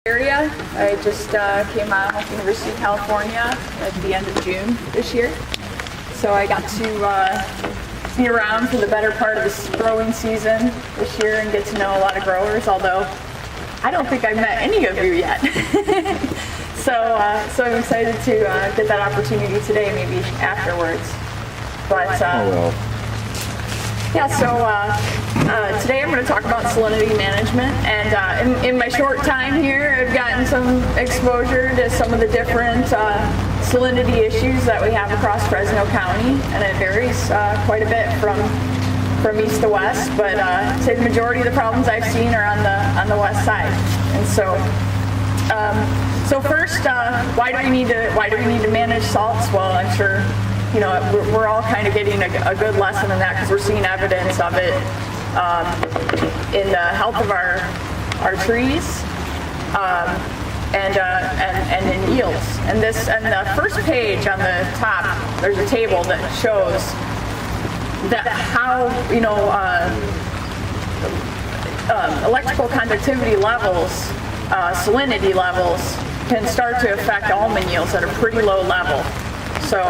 area. I just came out of University of California at the end of June this year. So I got to be around for the better part of this growing season this year and get to know a lot of growers, although I don't think I've met any of you yet. So I'm excited to get that opportunity today, maybe afterwards. But yeah, so today I'm going to talk about salinity management, and in my short time here, I've gotten some exposure to some of the different salinity issues that we have across Fresno County, and it varies quite a bit from east to west. But I'd say the majority of the problems I've seen are on the west side. And so first, why do we need to manage salts? Well, I'm sure we're all kind of getting a good lesson in that because we're seeing evidence of it in the health of our trees and in yields. And the first page on the top, there's a table that shows that how electrical conductivity levels, salinity levels, can start to affect almond yields at a pretty low level. So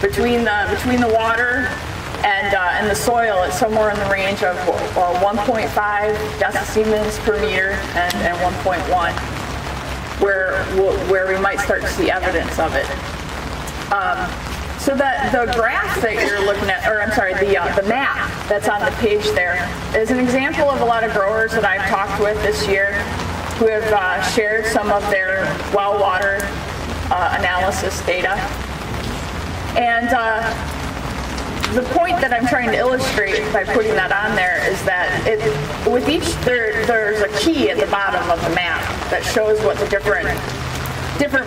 between the water and the soil, it's somewhere in the range of 1.5 decisiemens per meter and 1.1, where we might start to see evidence of it. So that the graph that you're looking at, or I'm sorry, the map that's on the page there is an example of a lot of growers that I've talked with this year who have shared some of their well water analysis data. And the point that I'm trying to illustrate by putting that on there is that with each, there's a key at the bottom of the map that shows what the different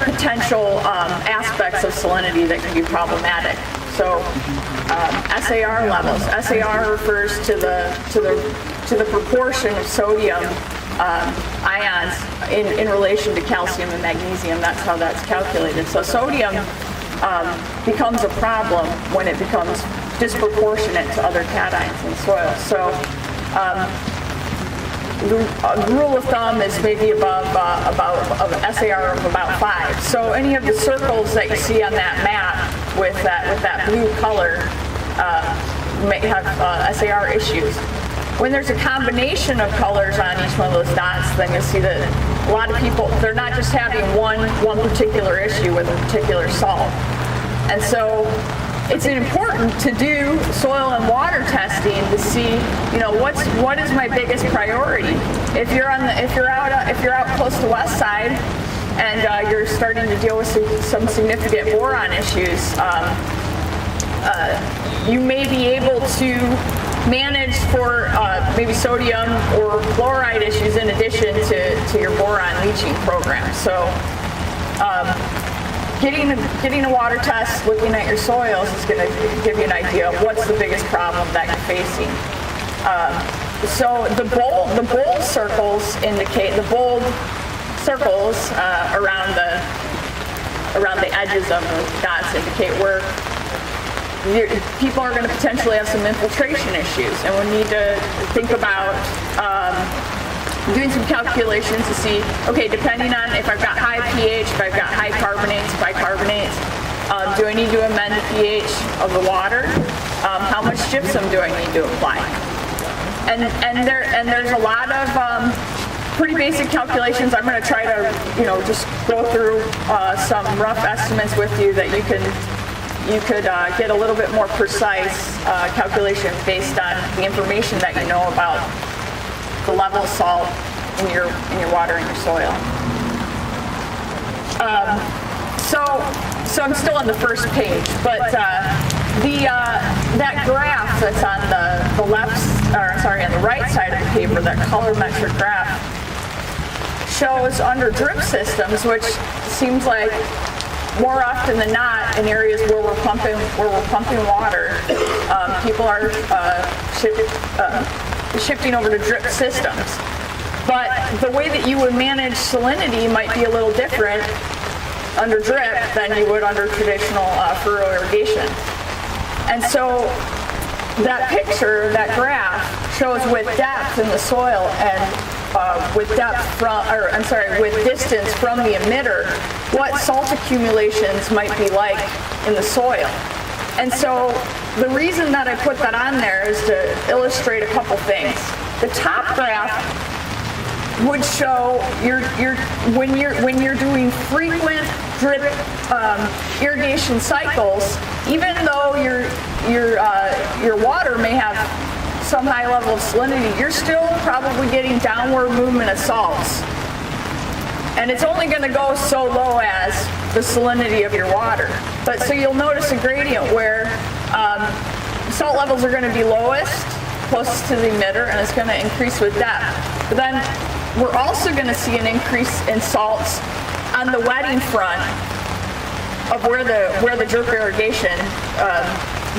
potential aspects of salinity that can be problematic. So SAR levels. SAR refers to the proportion of sodium ions in relation to calcium and magnesium. That's how that's calculated. So sodium becomes a problem when it becomes disproportionate to other cations in soil. So the rule of thumb is maybe above an SAR of about 5. So any of the circles that you see on that map with that blue color may have SAR issues. When there's a combination of colors on each one of those dots, then you'll see that a lot of people, they're not just having one particular issue with a particular salt. And so it's important to do soil and water testing to see, what is my biggest priority. If you're out close to west side and you're starting to deal with some significant boron issues, you may be able to manage for maybe sodium or chloride issues in addition to your boron leaching program. So getting a water test, looking at your soils is going to give you an idea of what's the biggest problem that you're facing. So the bold circles indicate around the edges of the dots indicate where people are going to potentially have some infiltration issues, and we need to think about doing some calculations to see, okay, depending on if I've got high pH, if I've got high carbonates, bicarbonates, do I need to amend the pH of the water? How much gypsum do I need to apply? And there's a lot of pretty basic calculations. I'm going to try to just go through some rough estimates with you that you could get a little bit more precise calculation based on the information that you know about the level of salt in your water and your soil. So I'm still on the first page, but that graph that's on on the right side of the paper, that colorimetric graph, shows under drip systems, which seems like more often than not, in areas where we're pumping water, people are shifting over to drip systems. But the way that you would manage salinity might be a little different under drip than you would under traditional furrow irrigation. And so that picture, that graph, shows with depth in the soil and with depth from, or I'm sorry, with distance from the emitter, what salt accumulations might be like in the soil. And so the reason that I put that on there is to illustrate a couple things. The top graph would show when you're doing frequent drip irrigation cycles, even though your water may have some high level of salinity, you're still probably getting downward movement of salts. And it's only going to go so low as the salinity of your water. But so you'll notice a gradient where salt levels are going to be lowest, closest to the emitter, and it's going to increase with depth. But then we're also going to see an increase in salts on the wetting front of where the drip irrigation,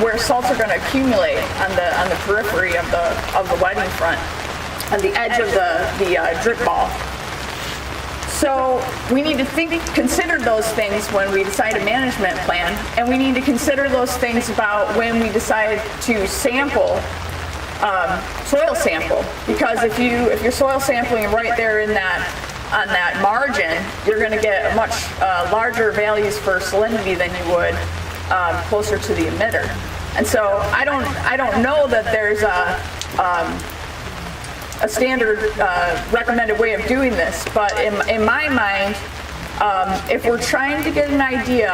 where salts are going to accumulate on the periphery of the wetting front, on the edge of the drip ball. So we need to consider those things when we decide a management plan, and we need to consider those things about when we decide to sample, soil sample. Because if you're soil sampling right there on that margin, you're going to get much larger values for salinity than you would closer to the emitter. And so I don't know that there's a standard recommended way of doing this, but in my mind, if we're trying to get an idea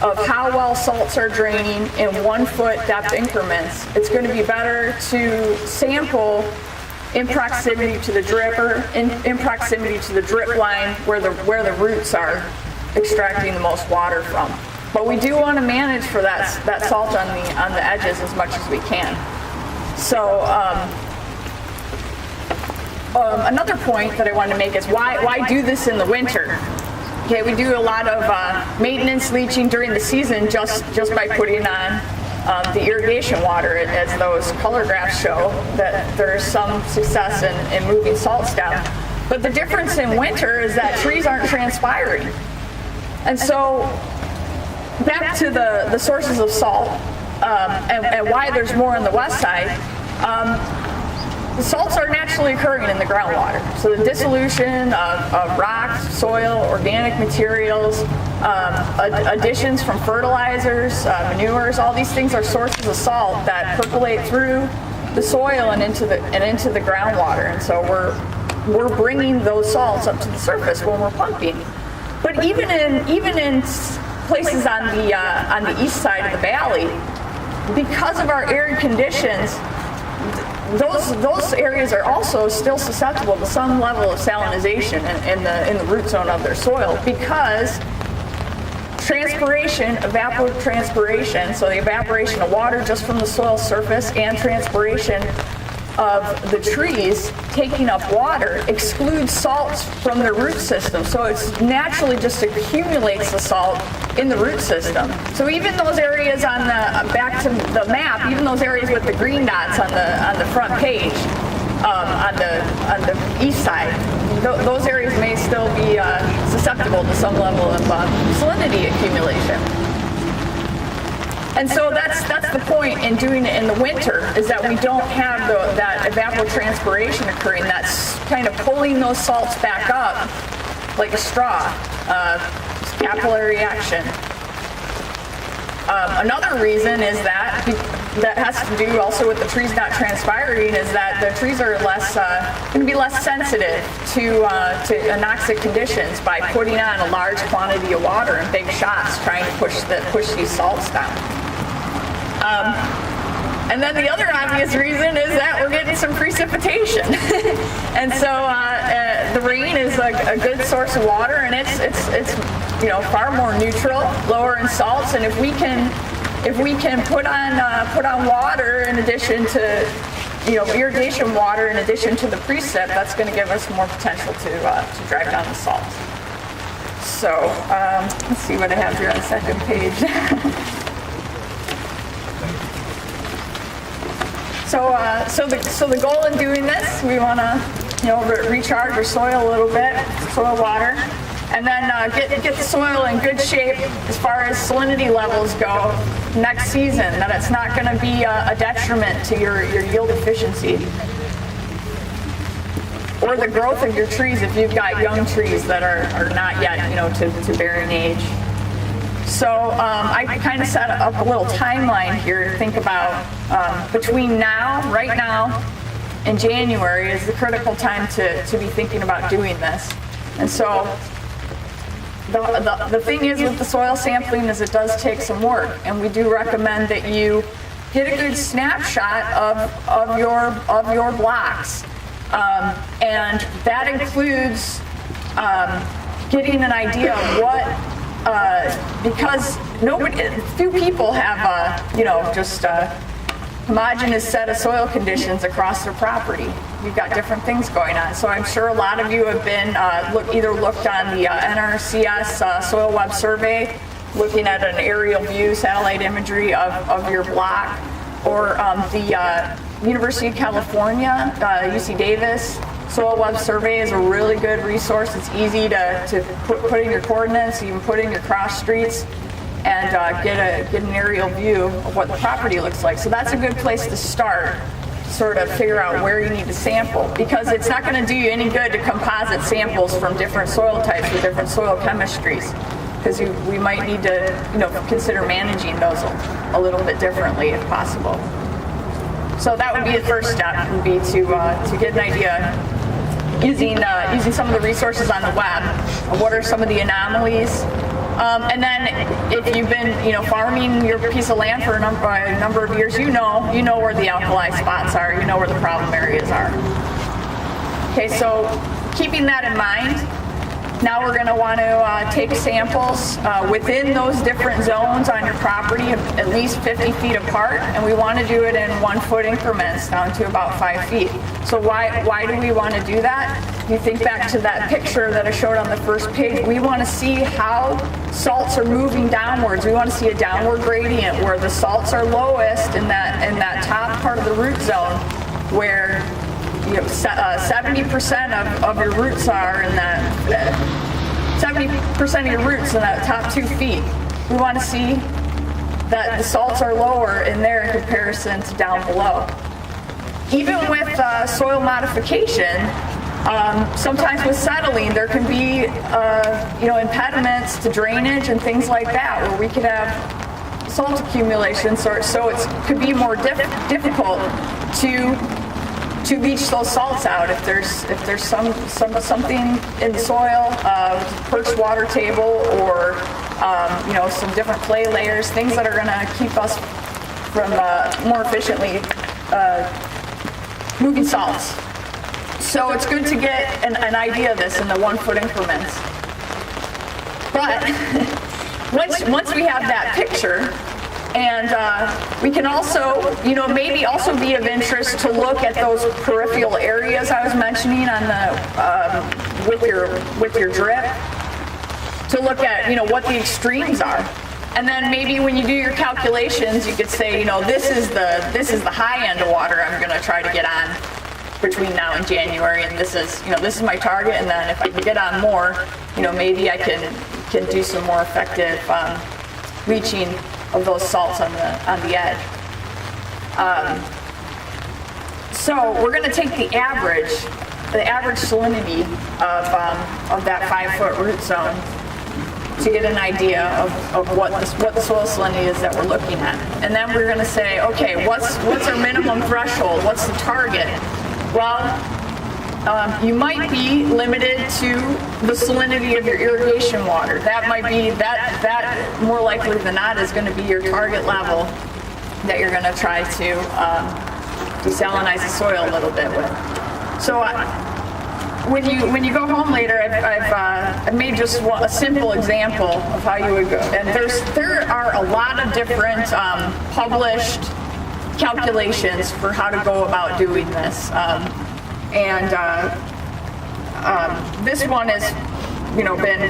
of how well salts are draining in 1 foot depth increments, it's going to be better to sample in proximity to the dripper, in proximity to the drip line where the roots are extracting the most water from. But we do want to manage for that salt on the edges as much as we can. So another point that I wanted to make is why do this in the winter? Okay, we do a lot of maintenance leaching during the season just by putting on the irrigation water, as those color graphs show that there's some success in moving salts down. But the difference in winter is that trees aren't transpiring. And so back to the sources of salt and why there's more on the west side, the salts are naturally occurring in the groundwater. So the dissolution of rocks, soil, organic materials, additions from fertilizers, manures, all these things are sources of salt that percolate through the soil and into the groundwater. And so we're bringing those salts up to the surface when we're pumping. But even in places on the east side of the valley, because of our arid conditions, those areas are also still susceptible to some level of salinization in the root zone of their soil, because transpiration, evapotranspiration, so the evaporation of water just from the soil surface and transpiration of the trees taking up water excludes salts from their root system. So it's naturally just accumulates the salt in the root system. So even those areas back to the map, even those areas with the green dots on the front page, on the east side, those areas may still be susceptible to some level of salinity accumulation. And so that's the point in doing it in the winter, is that we don't have that evapotranspiration occurring. That's kind of pulling those salts back up like a straw, capillary action. Another reason is that has to do also with the trees not transpiring, is that the trees are going to be less sensitive to anoxic conditions by putting on a large quantity of water in big shots, trying to push these salts down. And then the other obvious reason is that we're getting some precipitation. And so the rain is a good source of water, and it's far more neutral, lower in salts. And if we can put on water in addition to irrigation water in addition to the precip, that's going to give us more potential to drive down the salts. So let's see what I have here on the second page. So the goal in doing this, we want to recharge our soil a little bit, soil water, and then get the soil in good shape as far as salinity levels go next season, that it's not going to be a detriment to your yield efficiency. or the growth of your trees if you've got young trees that are not yet, to bearing age. So I kind of set up a little timeline here to think about between right now, and January is the critical time to be thinking about doing this. And so the thing is with the soil sampling is it does take some work, and we do recommend that you get a good snapshot of your blocks, and that includes getting an idea of what, because few people have just homogeneous set of soil conditions across their property. You've got different things going on. So I'm sure a lot of you have been either looked on the NRCS Soil Web Survey, looking at an aerial view, satellite imagery of your block, or the University of California, UC Davis Soil Web Survey is a really good resource. It's easy to put in your coordinates, even put in your cross streets, and get an aerial view of what the property looks like. So that's a good place to start, sort of figure out where you need to sample, because it's not going to do you any good to composite samples from different soil types or different soil chemistries, because we might need to consider managing those a little bit differently if possible. So that would be the first step, would be to get an idea using some of the resources on the web of what are some of the anomalies. And then if you've been farming your piece of land for a number of years, you know where the alkali spots are, you know where the problem areas are. Okay, so keeping that in mind, now we're going to want to take samples within those different zones on your property, at least 50 feet apart, and we want to do it in 1 foot increments down to about 5 feet. So why do we want to do that? If you think back to that picture that I showed on the first page, we want to see how salts are moving downwards. We want to see a downward gradient where the salts are lowest in that top part of the root zone, where 70% of your roots are in that 70% of your roots in that top 2 feet. We want to see that the salts are lower in there in comparison to down below. Even with soil modification, sometimes with settling, there can be impediments to drainage and things like that, where we could have salt accumulation. So it could be more difficult to leach those salts out if there's something in the soil, perched water table, or some different clay layers, things that are going to keep us from more efficiently moving salts. So it's good to get an idea of this in the 1 foot increments. But once we have that picture, and we can also, maybe also be of interest to look at those peripheral areas I was mentioning on the with your drip, to look at what the extremes are. And then maybe when you do your calculations, you could say, this is the high end of water I'm going to try to get on between now and January, and this is my target. And then if I can get on more, maybe I can do some more effective leaching of those salts on the edge. So we're going to take the average salinity of that 5 foot root zone to get an idea of what the soil salinity is that we're looking at. And then we're going to say, okay, what's our minimum threshold? What's the target? Well, you might be limited to the salinity of your irrigation water. That might be, that more likely than not is going to be your target level that you're going to try to desalinize the soil a little bit with. So when you go home later, I've made just a simple example of how you would go. And there are a lot of different published calculations for how to go about doing this. This one has,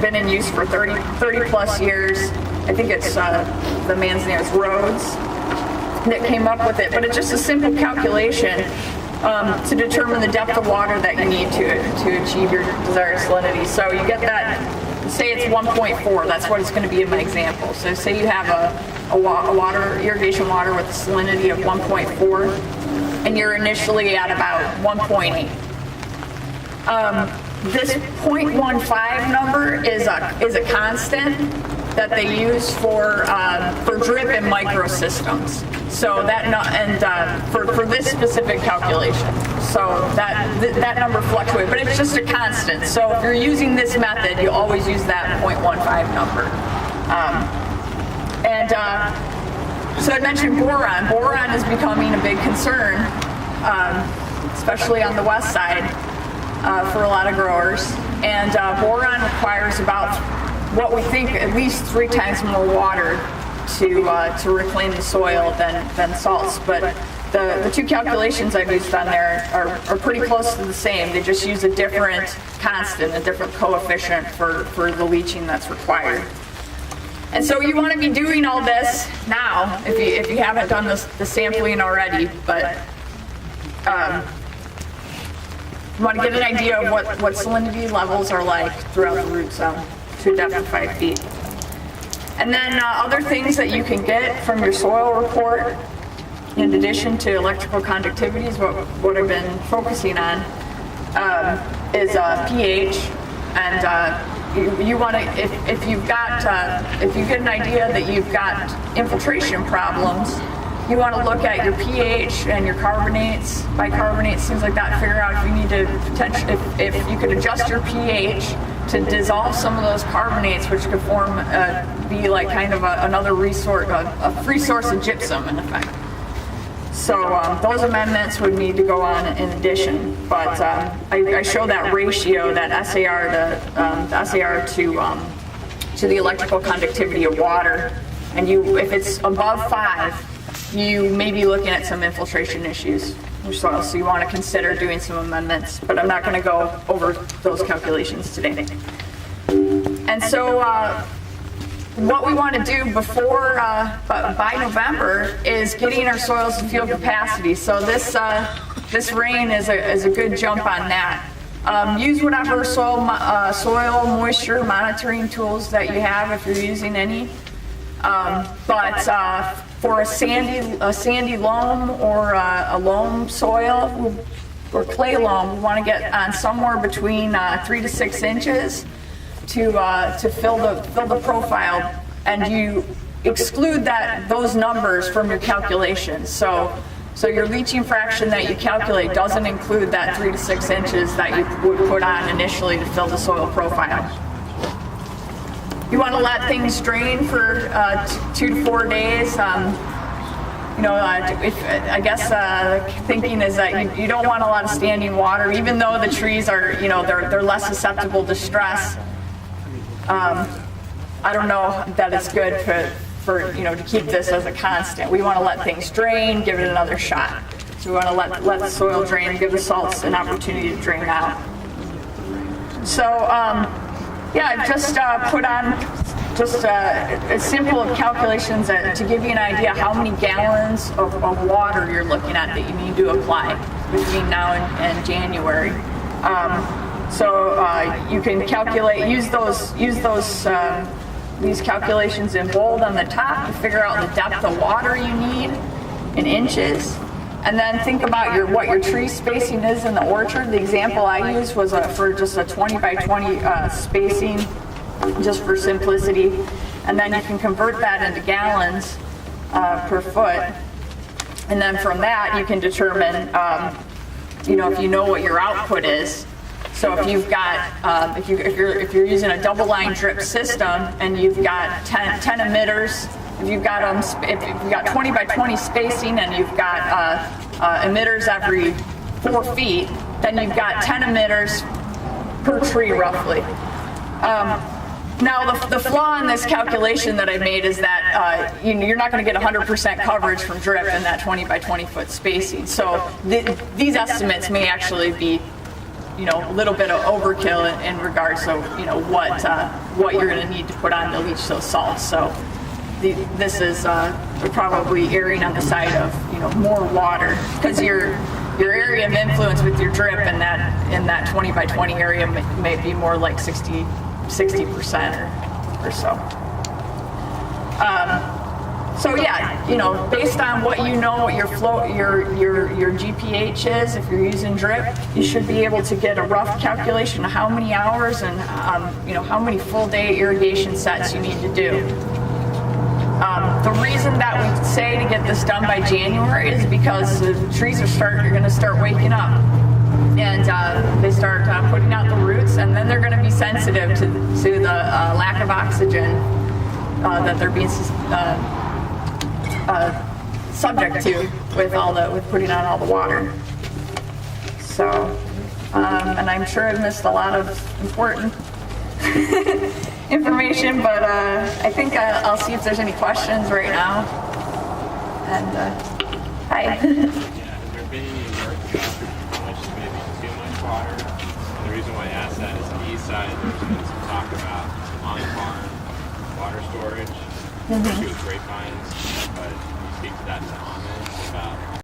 been in use for 30 plus years. I think it's the man's name is Rhodes that came up with it. But it's just a simple calculation to determine the depth of water that you need to achieve your desired salinity. So you get that. Say it's 1.4. That's what it's going to be in my example. So say you have a irrigation water with a salinity of 1.4, and you're initially at about 1.8. This 0.15 number is a constant that they use for drip and microsystems. So for this specific calculation, so that number fluctuates, but it's just a constant. So if you're using this method, you always use that 0.15 number. So I mentioned boron. Boron is becoming a big concern, especially on the west side for a lot of growers. And boron requires about what we think at least 3 times more water to reclaim the soil than salts. But the two calculations I've used on there are pretty close to the same. They just use a different constant, a different coefficient for the leaching that's required. And so you want to be doing all this now if you haven't done the sampling already, but you want to get an idea of what salinity levels are like throughout the root zone to a depth of 5 feet. And then other things that you can get from your soil report, in addition to electrical conductivity, is what I've been focusing on, is pH. And you want to, if you get an idea that you've got infiltration problems, you want to look at your pH and your carbonates, bicarbonates, things like that. Figure out if you need to if you could adjust your pH to dissolve some of those carbonates, which could be like kind of another resource, a free source of gypsum in effect. So those amendments would need to go on in addition. But I show that ratio, that SAR to the electrical conductivity of water, and if it's above 5. You may be looking at some infiltration issues in your soil, so you want to consider doing some amendments, but I'm not going to go over those calculations today. And so what we want to do by November is getting our soils to field capacity. So this rain is a good jump on that. Use whatever soil moisture monitoring tools that you have if you're using any. But for a sandy loam or a loam soil or clay loam, we want to get on somewhere between 3 to 6 inches to fill the profile, and you exclude those numbers from your calculations. So your leaching fraction that you calculate doesn't include that 3 to 6 inches that you would put on initially to fill the soil profile. You want to let things drain for 2 to 4 days. I guess thinking is that you don't want a lot of standing water, even though the trees are, they're less susceptible to stress. I don't know that it's good for to keep this as a constant. We want to let things drain, give it another shot. So we want to let the soil drain, give the salts an opportunity to drain out. So I've just put on a simple calculations to give you an idea how many gallons of water you're looking at that you need to apply between now and January. You can calculate, use these calculations in bold on the top to figure out the depth of water you need in inches. And then think about what your tree spacing is in the orchard. The example I used was for just a 20 by 20 spacing, just for simplicity. And then you can convert that into gallons per foot. And then from that, you can determine, if you know what your output is. So if you've got, if you're using a double line drip system and you've got 10 emitters, if you've got 20 by 20 spacing and you've got emitters every 4 feet, then you've got 10 emitters per tree roughly. Now the flaw in this calculation that I made is that you're not going to get 100% coverage from drip in that 20 by 20 foot spacing. So these estimates may actually be a little bit of overkill in regards to what you're going to need to put on to leach those salts. So this is probably erring on the side of more water, because your area of influence with your drip in that 20 by 20 area may be more like 60% or so. So yeah, based on what what your flow, your GPH is, if you're using drip, you should be able to get a rough calculation of how many hours and how many full day irrigation sets you need to do. The reason that we say to get this done by January is because the trees are going to start waking up, and they start putting out the roots, and then they're going to be sensitive to the lack of oxygen that they're being subject to with putting out all the water. So, and I'm sure I've missed a lot of important information, but I think I'll see if there's any questions right now. And hi. Yeah, has there been any work about how much is maybe too much water? And the reason why I ask that is on the east side, there's been some talk about on-farm water storage, especially with grapevines, but can you speak to that to Ahmed about